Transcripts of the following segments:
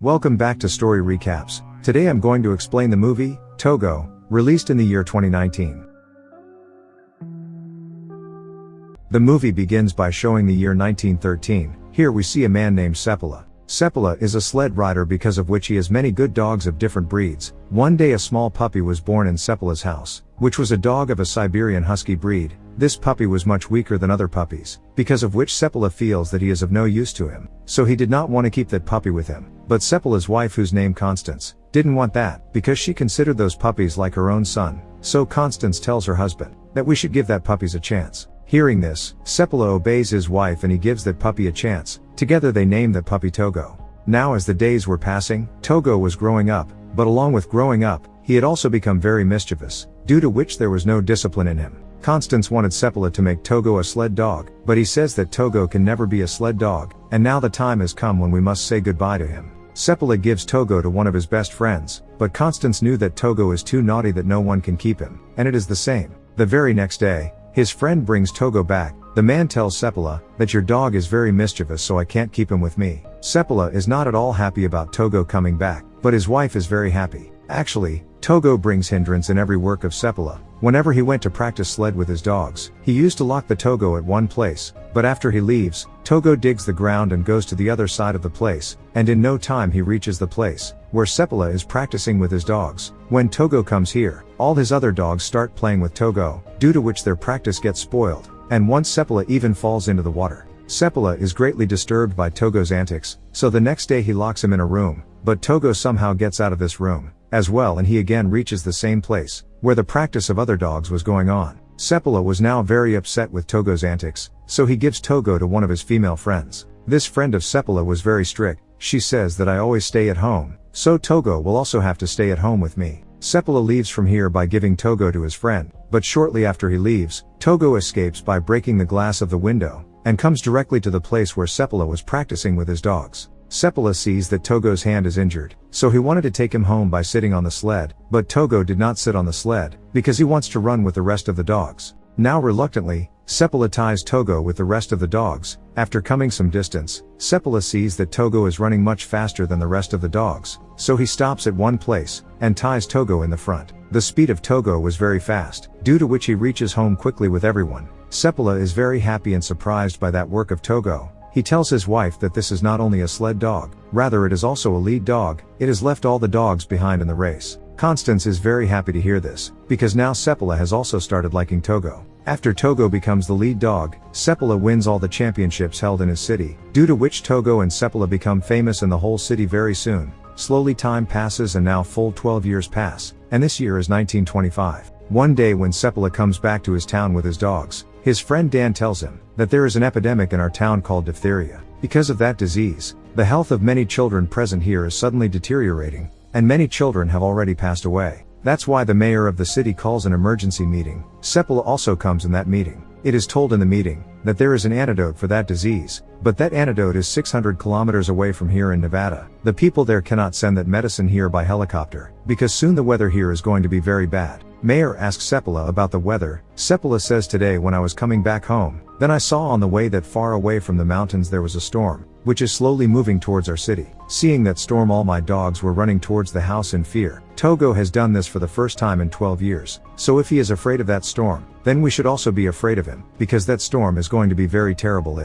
Welcome back to Story Recaps. Today I'm going to explain the movie, Togo, released in the year 2019. The movie begins by showing the year 1913. Here we see a man named Seppala. Seppala is a sled rider because of which he has many good dogs of different breeds. One day a small puppy was born in Seppala's house, which was a dog of a Siberian Husky breed. This puppy was much weaker than other puppies, because of which Seppala feels that he is of no use to him, so he did not want to keep that puppy with him. But Seppala's wife, whose name Constance, didn't want that, because she considered those puppies like her own son. So Constance tells her husband that we should give that puppies a chance. Hearing this, Seppala obeys his wife and he gives that puppy a chance. Together they name that puppy Togo. Now as the days were passing, Togo was growing up, but along with growing up, he had also become very mischievous, due to which there was no discipline in him. Constance wanted Seppala to make Togo a sled dog, but he says that Togo can never be a sled dog, and now the time has come when we must say goodbye to him. Seppala gives Togo to one of his best friends, but Constance knew that Togo is too naughty that no one can keep him, and it is the same. The very next day, his friend brings Togo back. The man tells Seppala that your dog is very mischievous, so I can't keep him with me. Seppala is not at all happy about Togo coming back, but his wife is very happy. Actually, Togo brings hindrance in every work of Seppala. Whenever he went to practice sled with his dogs, he used to lock the Togo at one place, but after he leaves, Togo digs the ground and goes to the other side of the place, and in no time he reaches the place where Seppala is practicing with his dogs. When Togo comes here, all his other dogs start playing with Togo, due to which their practice gets spoiled, and once Seppala even falls into the water. Seppala is greatly disturbed by Togo's antics, so the next day he locks him in a room, but Togo somehow gets out of this room as well, and he again reaches the same place where the practice of other dogs was going on. Seppala was now very upset with Togo's antics, so he gives Togo to one of his female friends. This friend of Seppala was very strict. She says that I always stay at home, so Togo will also have to stay at home with me. Seppala leaves from here by giving Togo to his friend, but shortly after he leaves, Togo escapes by breaking the glass of the window, and comes directly to the place where Seppala was practicing with his dogs. Seppala sees that Togo's hand is injured, so he wanted to take him home by sitting on the sled, but Togo did not sit on the sled, because he wants to run with the rest of the dogs. Now reluctantly, Seppala ties Togo with the rest of the dogs. After coming some distance, Seppala sees that Togo is running much faster than the rest of the dogs, so he stops at one place, and ties Togo in the front. The speed of Togo was very fast, due to which he reaches home quickly with everyone. Seppala is very happy and surprised by that work of Togo. He tells his wife that this is not only a sled dog, rather it is also a lead dog. It has left all the dogs behind in the race. Constance is very happy to hear this, because now Seppala has also started liking Togo. After Togo becomes the lead dog, Seppala wins all the championships held in his city, due to which Togo and Seppala become famous in the whole city very soon. Slowly time passes and now full 12 years pass, and this year is 1925. One day when Seppala comes back to his town with his dogs, his friend Dan tells him that there is an epidemic in our town called diphtheria. Because of that disease, the health of many children present here is suddenly deteriorating, and many children have already passed away. That's why the mayor of the city calls an emergency meeting. Seppala also comes in that meeting. It is told in the meeting that there is an antidote for that disease, but that antidote is 600 kilometers away from here in Nevada. The people there cannot send that medicine here by helicopter, because soon the weather here is going to be very bad. Mayor asks Seppala about the weather. Seppala says, today when I was coming back home, then I saw on the way that far away from the mountains there was a storm, which is slowly moving towards our city. Seeing that storm, all my dogs were running towards the house in fear. Togo has done this for the first time in 12 years, so if he is afraid of that storm, then we should also be afraid of him, because that storm is going to be very terrible.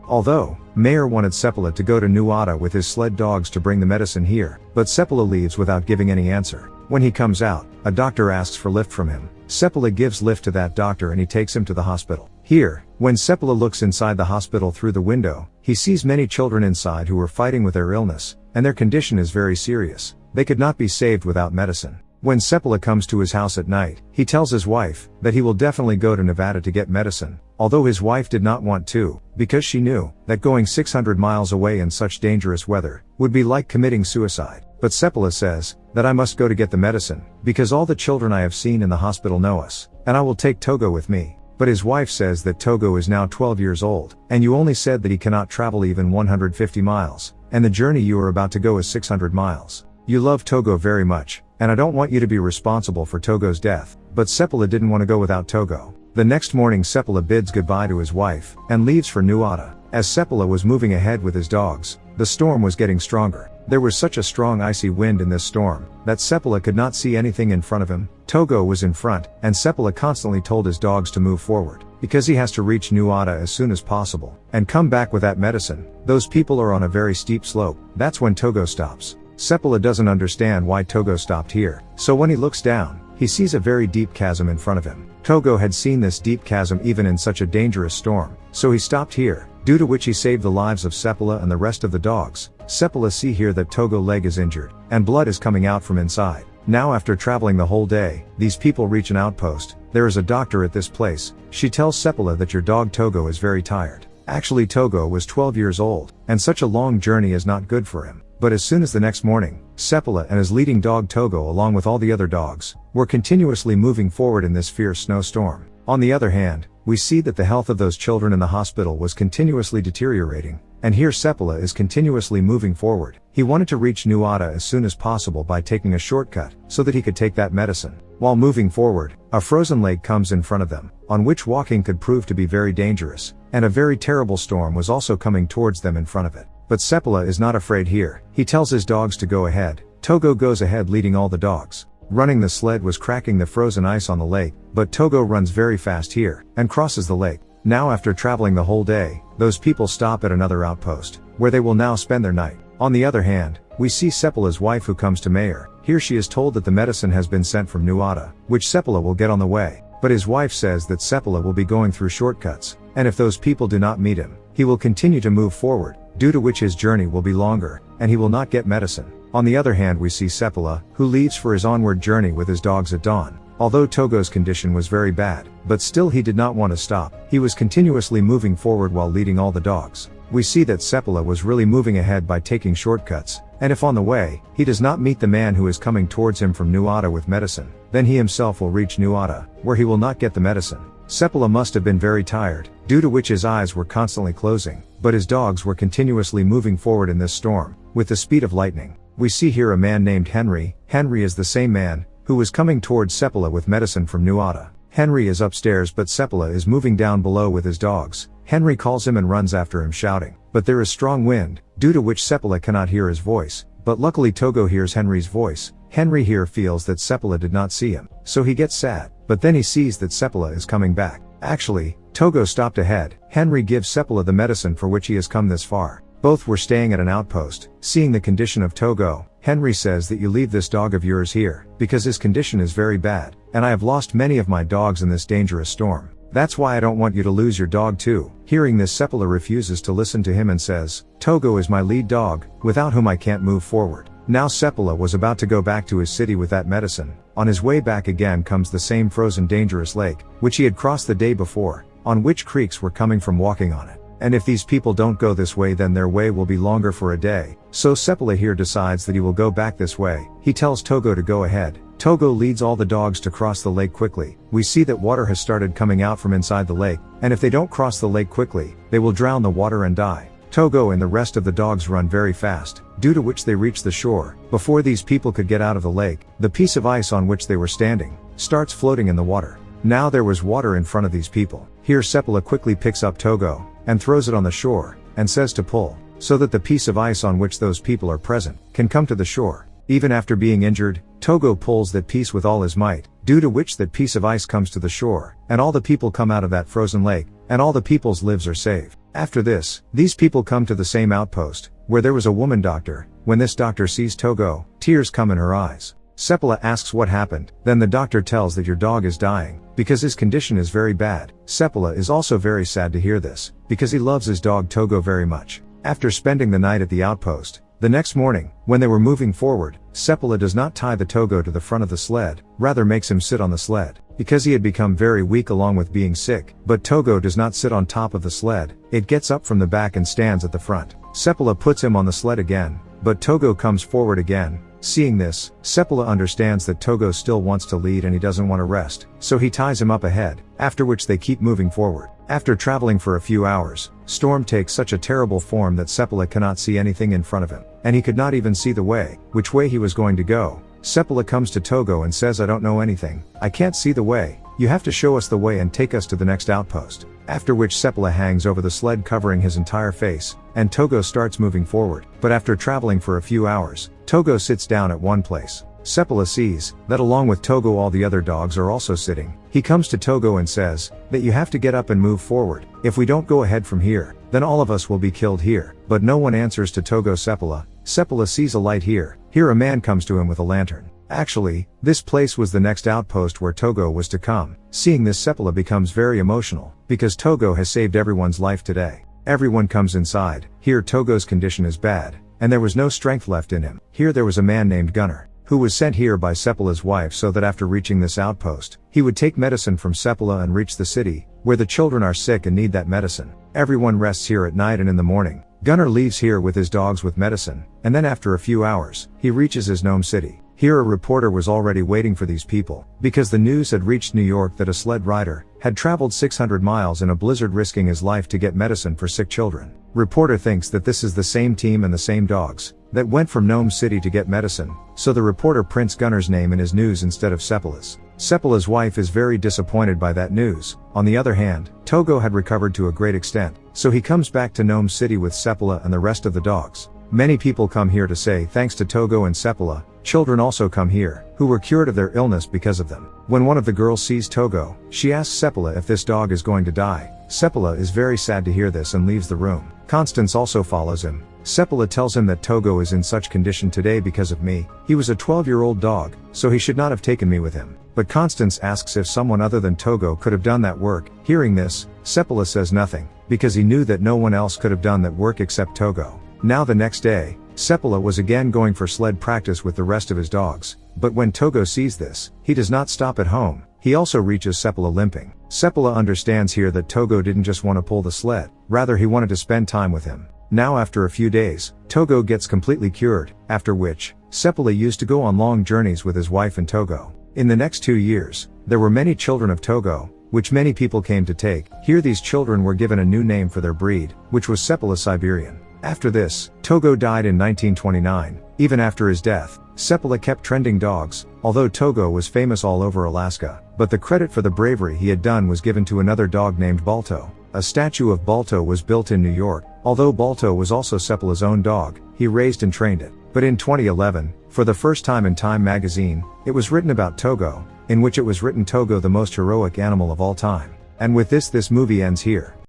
Although, Mayor wanted Seppala to go to Nevada with his sled dogs to bring the medicine here, but Seppala leaves without giving any answer. When he comes out, a doctor asks for lift from him. Seppala gives lift to that doctor and he takes him to the hospital. Here, when Seppala looks inside the hospital through the window, he sees many children inside who are fighting with their illness, and their condition is very serious. They could not be saved without medicine. When Seppala comes to his house at night, he tells his wife that he will definitely go to Nevada to get medicine, although his wife did not want to, because she knew that going 600 miles away in such dangerous weather would be like committing suicide. But Seppala says that I must go to get the medicine, because all the children I have seen in the hospital know us, and I will take Togo with me. But his wife says that Togo is now 12 years old, and you only said that he cannot travel even 150 miles, and the journey you are about to go is 600 miles. You love Togo very much, and I don't want you to be responsible for Togo's death. But Seppala didn't want to go without Togo. The next morning Seppala bids goodbye to his wife, and leaves for Nevada. As Seppala was moving ahead with his dogs, the storm was getting stronger. There was such a strong icy wind in this storm, that Seppala could not see anything in front of him. Togo was in front, and Seppala constantly told his dogs to move forward, because he has to reach Nuada as soon as possible, and come back with that medicine. Those people are on a very steep slope. That's when Togo stops. Seppala doesn't understand why Togo stopped here, so when he looks down, he sees a very deep chasm in front of him. Togo had seen this deep chasm even in such a dangerous storm, so he stopped here, due to which he saved the lives of Seppala and the rest of the dogs. Seppala see here that Togo leg is injured, and blood is coming out from inside. Now after traveling the whole day, these people reach an outpost. There is a doctor at this place. She tells Seppala that your dog Togo is very tired. Actually Togo was 12 years old, and such a long journey is not good for him. But as soon as the next morning, Seppala and his leading dog Togo along with all the other dogs, were continuously moving forward in this fierce snowstorm. On the other hand, we see that the health of those children in the hospital was continuously deteriorating, and here Seppala is continuously moving forward. He wanted to reach Nuada as soon as possible by taking a shortcut, so that he could take that medicine. While moving forward, a frozen lake comes in front of them, on which walking could prove to be very dangerous, and a very terrible storm was also coming towards them in front of it. But Seppala is not afraid here. He tells his dogs to go ahead. Togo goes ahead leading all the dogs. Running the sled was cracking the frozen ice on the lake, but Togo runs very fast here, and crosses the lake. Now after traveling the whole day, those people stop at another outpost, where they will now spend their night. On the other hand, we see Seppala's wife who comes to Mayor. Here she is told that the medicine has been sent from Nuada, which Seppala will get on the way. But his wife says that Seppala will be going through shortcuts, and if those people do not meet him, he will continue to move forward, due to which his journey will be longer, and he will not get medicine. On the other hand we see Seppala, who leaves for his onward journey with his dogs at dawn. Although Togo's condition was very bad, but still he did not want to stop. He was continuously moving forward while leading all the dogs. We see that Seppala was really moving ahead by taking shortcuts, and if on the way, he does not meet the man who is coming towards him from Nuada with medicine, then he himself will reach Nuada, where he will not get the medicine. Seppala must have been very tired, due to which his eyes were constantly closing, but his dogs were continuously moving forward in this storm, with the speed of lightning. We see here a man named Henry. Henry is the same man, who was coming towards Seppala with medicine from Nuada. Henry is upstairs but Seppala is moving down below with his dogs. Henry calls him and runs after him shouting, but there is strong wind, due to which Seppala cannot hear his voice, but luckily Togo hears Henry's voice. Henry here feels that Seppala did not see him, so he gets sad, but then he sees that Seppala is coming back. Actually, Togo stopped ahead. Henry gives Seppala the medicine for which he has come this far. Both were staying at an outpost. Seeing the condition of Togo, Henry says that you leave this dog of yours here, because his condition is very bad, and I have lost many of my dogs in this dangerous storm. That's why I don't want you to lose your dog too. Hearing this, Seppala refuses to listen to him and says, Togo is my lead dog, without whom I can't move forward. Now Seppala was about to go back to his city with that medicine. On his way back again comes the same frozen dangerous lake, which he had crossed the day before, on which creeks were coming from walking on it. And if these people don't go this way then their way will be longer for a day. So Seppala here decides that he will go back this way. He tells Togo to go ahead. Togo leads all the dogs to cross the lake quickly. We see that water has started coming out from inside the lake, and if they don't cross the lake quickly, they will drown the water and die. Togo and the rest of the dogs run very fast, due to which they reach the shore. Before these people could get out of the lake, the piece of ice on which they were standing starts floating in the water. Now there was water in front of these people. Here Seppala quickly picks up Togo, and throws it on the shore, and says to pull, so that the piece of ice on which those people are present, can come to the shore. Even after being injured, Togo pulls that piece with all his might, due to which that piece of ice comes to the shore, and all the people come out of that frozen lake, and all the people's lives are saved. After this, these people come to the same outpost, where there was a woman doctor. When this doctor sees Togo, tears come in her eyes. Seppala asks what happened, then the doctor tells that your dog is dying, because his condition is very bad. Seppala is also very sad to hear this, because he loves his dog Togo very much. After spending the night at the outpost, the next morning, when they were moving forward, Seppala does not tie the Togo to the front of the sled, rather makes him sit on the sled, because he had become very weak along with being sick. But Togo does not sit on top of the sled, it gets up from the back and stands at the front. Seppala puts him on the sled again, but Togo comes forward again. Seeing this, Seppala understands that Togo still wants to lead and he doesn't want to rest, so he ties him up ahead, after which they keep moving forward. After traveling for a few hours, storm takes such a terrible form that Seppala cannot see anything in front of him, and he could not even see the way, which way he was going to go. Seppala comes to Togo and says, I don't know anything, I can't see the way. You have to show us the way and take us to the next outpost. After which Seppala hangs over the sled covering his entire face, and Togo starts moving forward. But after traveling for a few hours, Togo sits down at one place. Seppala sees that along with Togo all the other dogs are also sitting. He comes to Togo and says that you have to get up and move forward. If we don't go ahead from here, then all of us will be killed here. But no one answers to Togo Seppala. Seppala sees a light here. Here a man comes to him with a lantern. Actually, this place was the next outpost where Togo was to come. Seeing this, Seppala becomes very emotional, because Togo has saved everyone's life today. Everyone comes inside. Here Togo's condition is bad, and there was no strength left in him. Here there was a man named Gunnar, who was sent here by Seppala's wife so that after reaching this outpost, he would take medicine from Seppala and reach the city, where the children are sick and need that medicine. Everyone rests here at night, and in the morning, Gunnar leaves here with his dogs with medicine, and then after a few hours, he reaches his Nome city. Here a reporter was already waiting for these people, because the news had reached New York that a sled rider had traveled 600 miles in a blizzard risking his life to get medicine for sick children. Reporter thinks that this is the same team and the same dogs that went from Nome City to get medicine, so the reporter prints Gunnar's name in his news instead of Seppala's. Seppala's wife is very disappointed by that news. On the other hand, Togo had recovered to a great extent, so he comes back to Nome City with Seppala and the rest of the dogs. Many people come here to say thanks to Togo and Seppala. Children also come here, who were cured of their illness because of them. When one of the girls sees Togo, she asks Seppala if this dog is going to die. Seppala is very sad to hear this and leaves the room. Constance also follows him. Seppala tells him that Togo is in such condition today because of me. He was a 12-year-old dog, so he should not have taken me with him. But Constance asks if someone other than Togo could have done that work. Hearing this, Seppala says nothing, because he knew that no one else could have done that work except Togo. Now the next day, Seppala was again going for sled practice with the rest of his dogs, but when Togo sees this, he does not stop at home. He also reaches Seppala limping. Seppala understands here that Togo didn't just want to pull the sled, rather he wanted to spend time with him. Now after a few days, Togo gets completely cured, after which, Seppala used to go on long journeys with his wife and Togo. In the next 2 years, there were many children of Togo, which many people came to take. Here these children were given a new name for their breed, which was Seppala Siberian. After this, Togo died in 1929. Even after his death, Seppala kept trending dogs, although Togo was famous all over Alaska, but the credit for the bravery he had done was given to another dog named Balto. A statue of Balto was built in New York. Although Balto was also Seppala's own dog, he raised and trained it. But in 2011, for the first time in Time magazine, it was written about Togo, in which it was written Togo the most heroic animal of all time. And with this movie ends here.